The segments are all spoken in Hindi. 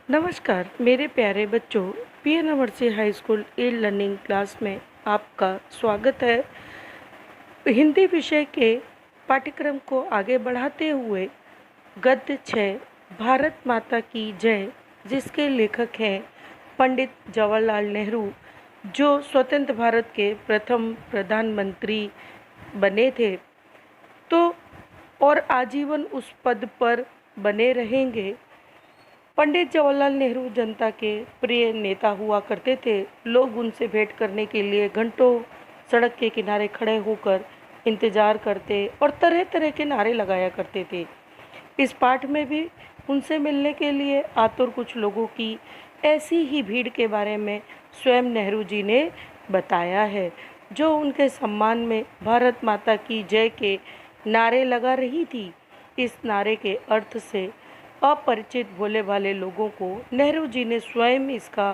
नमस्कार मेरे प्यारे बच्चों। PN Amarsi high school e learning class में आपका स्वागत है। हिंदी विषय के पाठ्यक्रम को आगे बढ़ाते हुए गद्य 6 भारत माता की जय, जिसके लेखक हैं पंडित जवाहरलाल नेहरू, जो स्वतंत्र भारत के प्रथम प्रधानमंत्री बने थे तो और आजीवन उस पद पर बने रहेंगे। पंडित जवाहरलाल नेहरू जनता के प्रिय नेता हुआ करते थे। लोग उनसे भेंट करने के लिए घंटों सड़क के किनारे खड़े होकर इंतजार करते और तरह तरह के नारे लगाया करते थे। इस पाठ में भी उनसे मिलने के लिए आतुर कुछ लोगों की ऐसी ही भीड़ के बारे में स्वयं नेहरू जी ने बताया है, जो उनके सम्मान में भारत माता की जय के नारे लगा रही थी। इस नारे के अर्थ से अपरिचित भोले भाले लोगों को नेहरू जी ने स्वयं इसका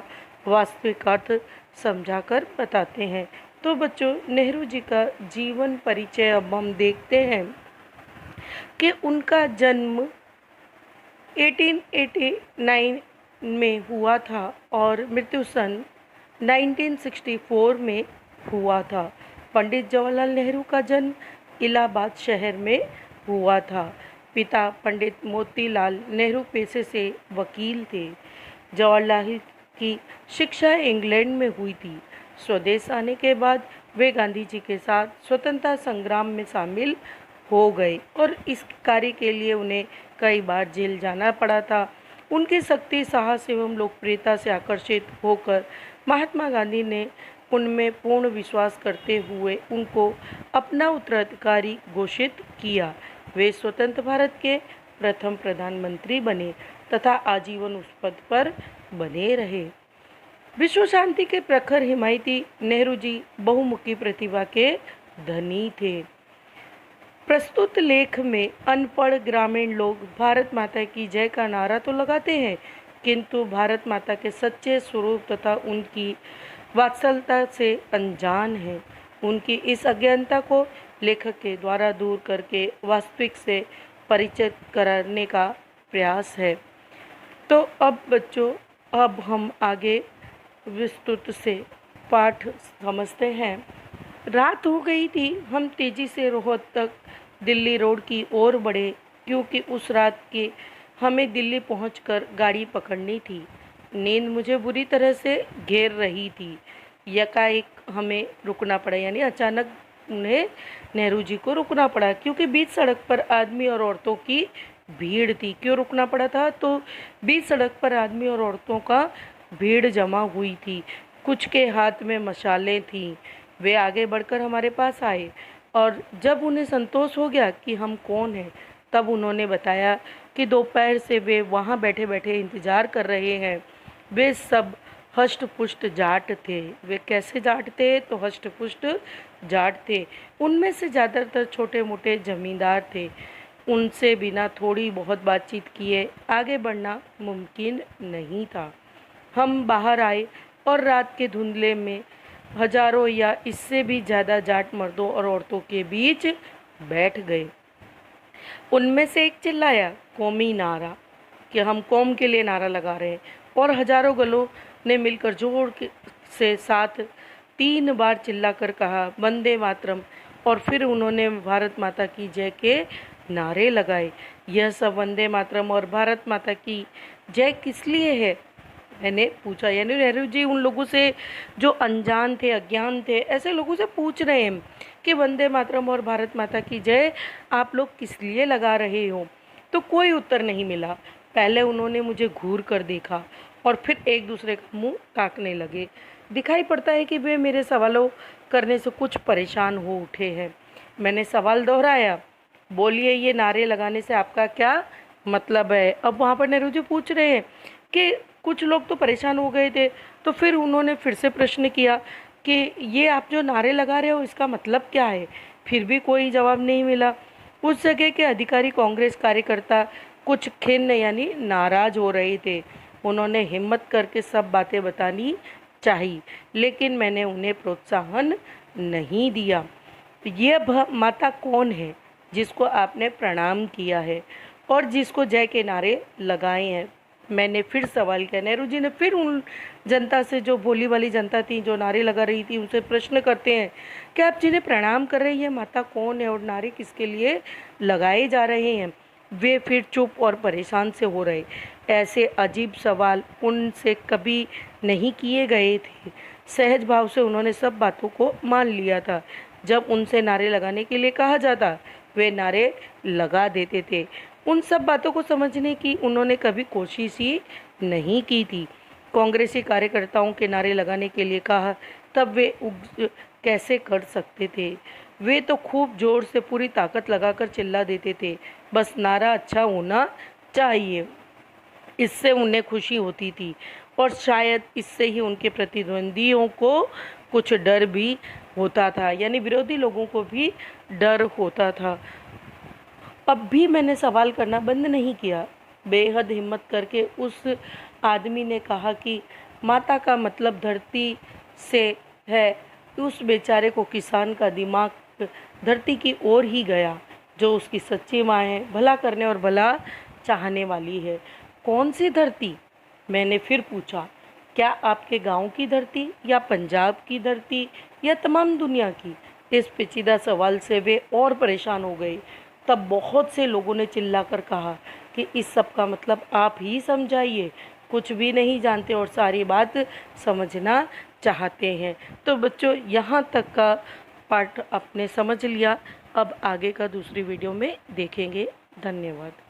वास्तविक अर्थ समझाकर बताते हैं। तो बच्चों, नेहरू जी का जीवन परिचय अब हम देखते हैं कि उनका जन्म 1889 में हुआ था और मृत्यु सन 1964 में हुआ था। पंडित जवाहरलाल नेहरू का जन्म इलाहाबाद शहर में हुआ था। पिता पंडित मोतीलाल नेहरू पेशे से वकील थे। जवाहरलाल की शिक्षा इंग्लैंड में हुई थी। स्वदेश आने के बाद वे गांधी जी के साथ स्वतंत्रता संग्राम में शामिल हो गए और इस कार्य के लिए उन्हें कई बार जेल जाना पड़ा था। उनकी शक्ति, साहस एवं लोकप्रियता से आकर्षित होकर महात्मा गांधी ने उनमें पूर्ण विश्वास करते हुए उनको अपना उत्तराधिकारी घोषित किया। वे स्वतंत्र भारत के प्रथम प्रधानमंत्री बने तथा आजीवन उस पद पर बने रहे। विश्व शांति के प्रखर हिमायती नेहरू जी बहुमुखी प्रतिभा के धनी थे। प्रस्तुत लेख में अनपढ़ ग्रामीण लोग भारत माता की जय का नारा तो लगाते हैं, किंतु भारत माता के सच्चे स्वरूप तथा उनकी वात्सल्यता से अनजान हैं। उनकी इस अज्ञानता को लेखक के द्वारा दूर करके वास्तविक से परिचित कराने का प्रयास है। तो अब बच्चों, अब हम आगे विस्तृत से पाठ समझते हैं। रात हो गई थी। हम तेज़ी से रोहतक दिल्ली रोड की ओर बढ़े, क्योंकि उस रात के हमें दिल्ली पहुंचकर गाड़ी पकड़नी थी। नींद मुझे बुरी तरह से घेर रही थी। यकाएक हमें रुकना पड़ा, यानी अचानक उन्हें नेहरू जी को रुकना पड़ा, क्योंकि बीच सड़क पर आदमी और औरतों की भीड़ थी। क्यों रुकना पड़ा था? तो बीच सड़क पर आदमी और औरतों का भीड़ जमा हुई थी। कुछ के हाथ में मशालें थीं। वे आगे बढ़कर हमारे पास आए और जब उन्हें संतोष हो गया कि हम कौन हैं, तब उन्होंने बताया कि दोपहर से वे वहाँ बैठे बैठे इंतज़ार कर रहे हैं। वे सब हष्ट पुष्ट जाट थे। वे कैसे जाट थे? तो हष्ट पुष्ट जाट थे। उनमें से ज़्यादातर छोटे मोटे जमींदार थे। उनसे बिना थोड़ी बहुत बातचीत किए आगे बढ़ना मुमकिन नहीं था। हम बाहर आए और रात के धुंधले में हजारों या इससे भी ज़्यादा जाट मर्दों और औरतों के बीच बैठ गए। उनमें से एक चिल्लाया, कौमी नारा, कि हम कौम के लिए नारा लगा रहे हैं, और हजारों गलों ने मिलकर जोर से साथ 3 बार चिल्लाकर कहा, वंदे मातरम। और फिर उन्होंने भारत माता की जय के नारे लगाए। यह सब वंदे मातरम और भारत माता की जय किस लिए है, मैंने पूछा। यानी नेहरू जी उन लोगों से जो अनजान थे, अज्ञान थे, ऐसे लोगों से पूछ रहे हैं कि वंदे मातरम और भारत माता की जय आप लोग किस लिए लगा रहे हो। तो कोई उत्तर नहीं मिला। पहले उन्होंने मुझे घूर कर देखा और फिर एक दूसरे का मुंह ताकने लगे। दिखाई पड़ता है कि वे मेरे सवालों करने से कुछ परेशान हो उठे हैं। मैंने सवाल दोहराया, बोलिए, ये नारे लगाने से आपका क्या मतलब है? अब वहाँ पर नेहरू जी पूछ रहे हैं कि कुछ लोग तो परेशान हो गए थे। तो फिर उन्होंने फिर से प्रश्न किया कि ये आप जो नारे लगा रहे हो, इसका मतलब क्या है? फिर भी कोई जवाब नहीं मिला। उस जगह के अधिकारी कांग्रेस कार्यकर्ता कुछ खिन्न यानी नाराज हो रहे थे। उन्होंने हिम्मत करके सब बातें बतानी चाहिए, लेकिन मैंने उन्हें प्रोत्साहन नहीं दिया। ये माता कौन है जिसको आपने प्रणाम किया है और जिसको जय के नारे लगाए हैं? मैंने फिर सवाल किया। नेहरू जी ने फिर उन जनता से, जो भोली वाली जनता थी जो नारे लगा रही थी, उनसे प्रश्न करते हैं कि आप जिन्हें प्रणाम कर रही है माता कौन है और नारे किसके लिए लगाए जा रहे हैं। वे फिर चुप और परेशान से हो रहे। ऐसे अजीब सवाल उनसे कभी नहीं किए गए थे। सहज भाव से उन्होंने सब बातों को मान लिया था। जब उनसे नारे लगाने के लिए कहा जाता वे नारे लगा देते थे। उन सब बातों को समझने की उन्होंने कभी कोशिश ही नहीं की थी। कांग्रेसी कार्यकर्ताओं के नारे लगाने के लिए कहा तब वे कैसे कर सकते थे। वे तो खूब जोर से पूरी ताकत लगाकर चिल्ला देते थे, बस नारा अच्छा होना चाहिए। इससे उन्हें खुशी होती थी और शायद इससे ही उनके प्रतिद्वंदियों को कुछ डर भी होता था, यानी विरोधी लोगों को भी डर होता था। अब भी मैंने सवाल करना बंद नहीं किया। बेहद हिम्मत करके उस आदमी ने कहा कि माता का मतलब धरती से है। उस बेचारे को किसान का दिमाग धरती की ओर ही गया, जो उसकी सच्ची माँ है, भला करने और भला चाहने वाली है। कौन सी धरती? मैंने फिर पूछा। क्या आपके गांव की धरती या पंजाब की धरती या तमाम दुनिया की? इस पेचीदा सवाल से वे और परेशान हो गए। तब बहुत से लोगों ने चिल्लाकर कहा कि इस सब का मतलब आप ही समझाइए, कुछ भी नहीं जानते और सारी बात समझना चाहते हैं। तो बच्चों, यहाँ तक का पाठ आपने समझ लिया। अब आगे का दूसरी वीडियो में देखेंगे। धन्यवाद।